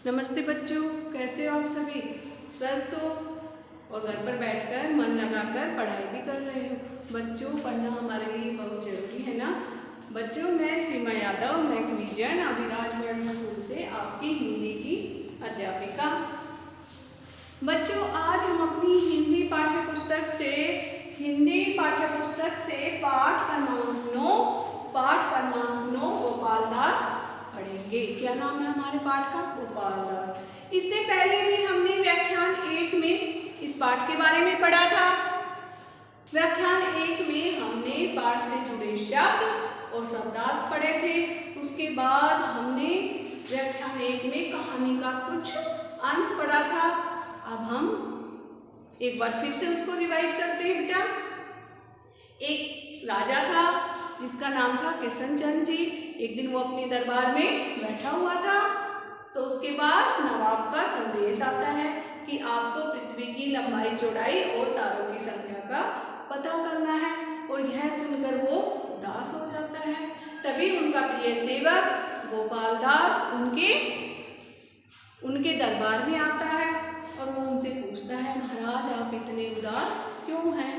नमस्ते बच्चों, कैसे हो आप सभी? स्वस्थ हो और घर पर बैठकर मन लगाकर पढ़ाई भी कर रहे हो। बच्चों, पढ़ना हमारे लिए बहुत जरूरी है ना। बच्चों, मैं सीमा यादव मैकविजन अभिराज वर्ल्ड स्कूल से आपकी हिंदी की अध्यापिका। बच्चों, आज हम अपनी हिंदी पाठ्य पुस्तक से पाठ क्रमांक 9 गोपाल दास पढ़ेंगे। क्या नाम है हमारे पाठ का? गोपाल दास। इससे पहले भी हमने व्याख्यान 1 में इस पाठ के बारे में पढ़ा था। व्याख्यान 1 में हमने पाठ से जुड़े शब्द और शब्दार्थ पढ़े थे। उसके बाद हमने व्याख्यान 1 में कहानी का कुछ अंश पढ़ा था। अब हम एक बार फिर से उसको रिवाइज करते हैं बेटा। एक राजा था जिसका नाम था कृष्णचंद्र जी। एक दिन वो अपने दरबार में बैठा हुआ था, तो उसके पास नवाब का संदेश आता है कि आपको पृथ्वी की लंबाई चौड़ाई और तारों की संख्या का पता करना है। और यह सुनकर वो उदास हो जाता है। तभी उनका प्रिय सेवक गोपाल दास उनके दरबार में आता है और वो उनसे पूछता है, महाराज आप इतने उदास क्यों हैं?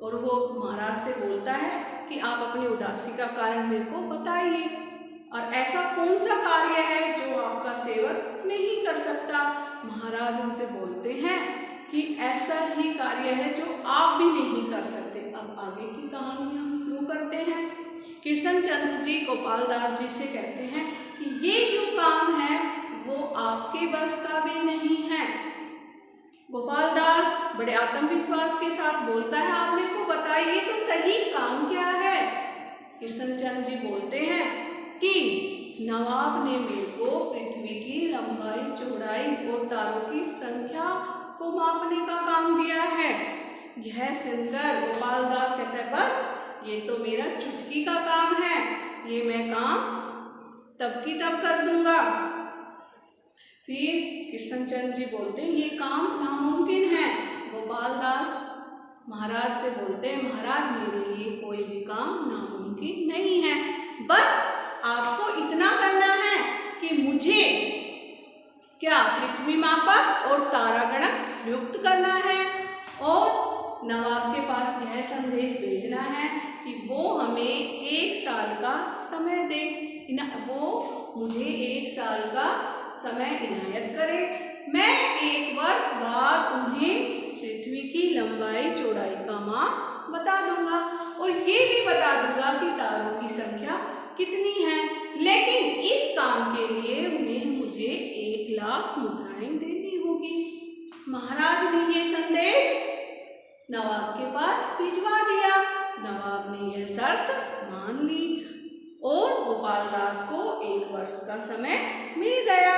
और वो महाराज से बोलता है कि आप अपनी उदासी का कारण मेरे को बताइए, और ऐसा कौन सा कार्य है जो आपका सेवक नहीं कर सकता? महाराज उनसे बोलते हैं कि ऐसा ही कार्य है जो आप भी नहीं कर सकते। अब आगे की कहानी हम शुरू करते हैं। कृष्णचंद्र जी गोपाल दास जी से कहते हैं कि ये जो काम है वो आपके बस का भी नहीं है। गोपाल दास बड़े आत्मविश्वास के साथ बोलता है, आप मेरे को बताइए तो सही काम क्या है? कृष्णचंद्र जी बोलते हैं कि नवाब ने मेरे को पृथ्वी की लंबाई चौड़ाई और तारों की संख्या को मापने का काम दिया है। यह सुनकर गोपाल दास कहता है, बस ये तो मेरा चुटकी का काम है, ये मैं काम तब की तब कर दूंगा। फिर कृष्णचंद्र जी बोलते हैं, ये काम नामुमकिन है। गोपाल दास महाराज से बोलते हैं, महाराज मेरे लिए कोई भी काम नामुमकिन नहीं है, बस आपको इतना करना है कि मुझे क्या पृथ्वी मापक और तारागणक नियुक्त करना है और नवाब के पास यह संदेश भेजना है कि वो हमें 1 साल का समय दे, वो मुझे 1 साल का समय इनायत करे। मैं 1 वर्ष बाद उन्हें पृथ्वी की लंबाई चौड़ाई का माप बता दूंगा और ये भी बता दूंगा कि तारों की संख्या कितनी है। लेकिन इस काम के लिए उन्हें मुझे 1 लाख मुद्राएं देनी होगी। महाराज ने ये संदेश नवाब के पास भिजवा दिया। नवाब ने यह शर्त मान ली और गोपाल दास को 1 वर्ष का समय मिल गया।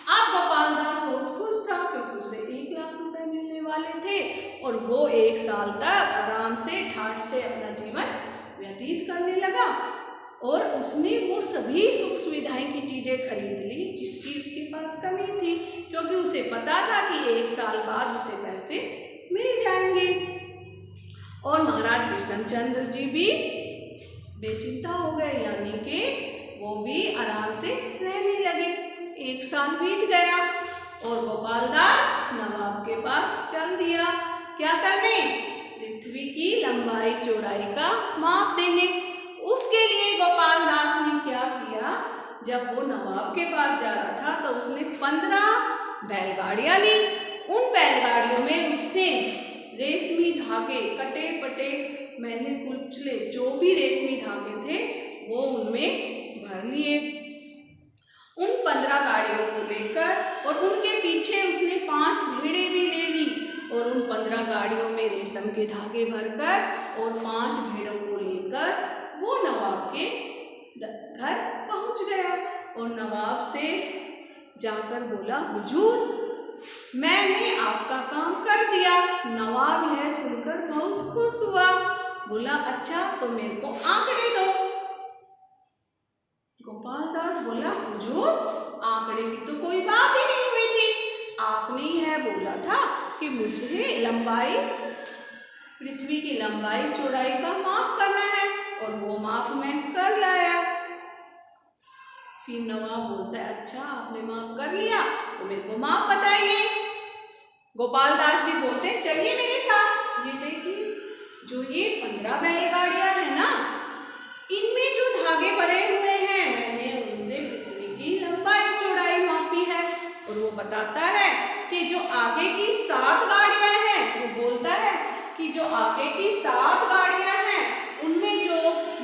अब गोपाल दास बहुत खुश था क्योंकि उसे 1 लाख रुपए मिलने वाले थे और वो 1 साल तक आराम से ठाठ से अपना जीवन व्यतीत करने लगा। और उसने वो सभी सुख सुविधाएं की चीजें खरीद ली जिसकी उसके पास कमी थी, क्योंकि उसे पता था कि 1 साल बाद उसे पैसे मिल जाएंगे। और महाराज कृष्णचंद्र जी भी बेचिंता हो गए, यानी कि वो भी आराम से रहने लगे। 1 साल बीत गया और गोपाल दास नवाब के पास चल दिया। क्या करने? पृथ्वी की लंबाई चौड़ाई का माप देने। उसके लिए गोपाल दास ने क्या किया, जब वो नवाब के पास जा रहा था तो उसने 15 बैलगाड़ियां ली। उन बैलगाड़ियों में उसने रेशमी धागे, कटे पटे मैले कुचले जो भी रेशमी धागे थे वो उनमें भर लिए। उन 15 गाड़ियों को लेकर और उनके पीछे उसने 5 भेड़ें भी ले ली और उन 15 गाड़ियों में रेशम के धागे भरकर और 5 भेड़ों को लेकर वो नवाब के घर पहुंच गया और नवाब से जाकर बोला, हुजूर मैंने आपका काम कर दिया। नवाब यह सुनकर बहुत खुश हुआ, बोला, अच्छा तो मेरे को आंकड़े दो। गोपाल दास बोला, हुजूर आंकड़े की तो कोई बात ही नहीं हुई थी, आपने यह बोला था कि मुझे पृथ्वी की लंबाई चौड़ाई का माप करना है और वो माप मैं कर लाया। फिर नवाब बोलता है, अच्छा आपने माप कर लिया तो मेरे को माप बताइए। गोपाल दास जी बोलते हैं, चलिए मेरे साथ। ये देखिए, जो ये 15 बैलगाड़ियां है ना, इनमें जो धागे भरे हुए हैं, मैंने उनसे पृथ्वी की लंबाई चौड़ाई मापी है। और वो बताता है कि जो आगे की 7 गाड़ियां हैं, वो बोलता है कि जो आगे की 7 गाड़ियां हैं, उनमें जो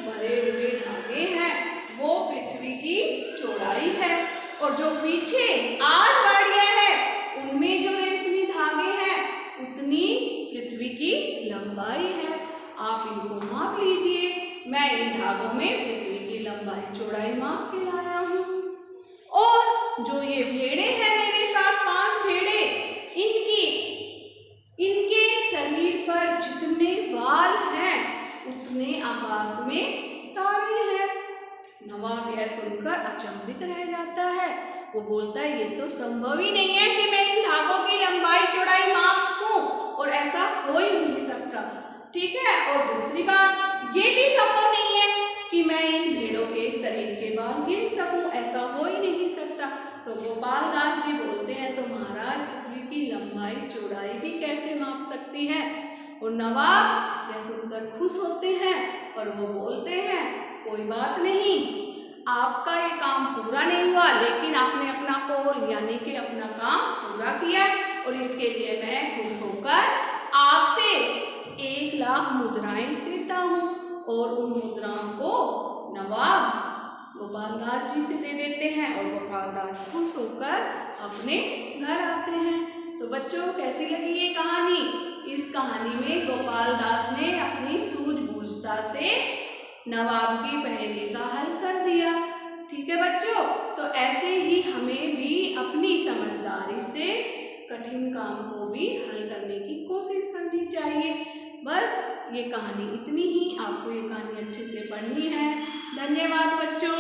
भरे हुए धागे हैं वो पृथ्वी की चौड़ाई है। और जो पीछे 8 गाड़ियां हैं, उनमें जो रेशमी धागे हैं, उतनी पृथ्वी की लंबाई है। आप इनको माप लीजिए। मैं इन धागों में पृथ्वी की लंबाई चौड़ाई माप के लाया हूँ। और जो ये भेड़े हैं मेरे साथ, 5 भेड़े, इनके शरीर पर जितने बाल हैं, उतने आकाश में तारे हैं। नवाब यह सुनकर अचंभित रह जाता है। वो बोलता है, ये तो संभव ही नहीं है कि मैं इन धागों की लंबाई चौड़ाई माप सकूं, और ऐसा हो ही नहीं सकता। ठीक है, और दूसरी बात, ये भी संभव नहीं है कि मैं इन भेड़ों के शरीर के बाल गिन सकूं, ऐसा हो ही नहीं सकता। तो गोपाल दास जी बोलते हैं, तो महाराज पृथ्वी की लंबाई चौड़ाई भी कैसे माप सकती है। और नवाब यह सुनकर खुश होते हैं और वो बोलते हैं, कोई बात नहीं, आपका ये काम पूरा नहीं हुआ, लेकिन आपने अपना कौल यानी कि अपना काम पूरा किया, और इसके लिए मैं खुश होकर आपसे 1 लाख मुद्राएं देता हूँ। और उन मुद्राओं को नवाब गोपाल दास जी से दे देते हैं, और गोपाल दास खुश होकर अपने घर आते हैं। तो बच्चों, कैसी लगी ये कहानी? इस कहानी में गोपाल दास ने अपनी सूझबूझता से नवाब की पहेली का हल कर दिया। ठीक है बच्चों, तो ऐसे ही हमें भी अपनी समझदारी से कठिन काम को भी हल करने की कोशिश करनी चाहिए। बस ये कहानी इतनी ही। आपको ये कहानी अच्छे से पढ़नी है। धन्यवाद बच्चों।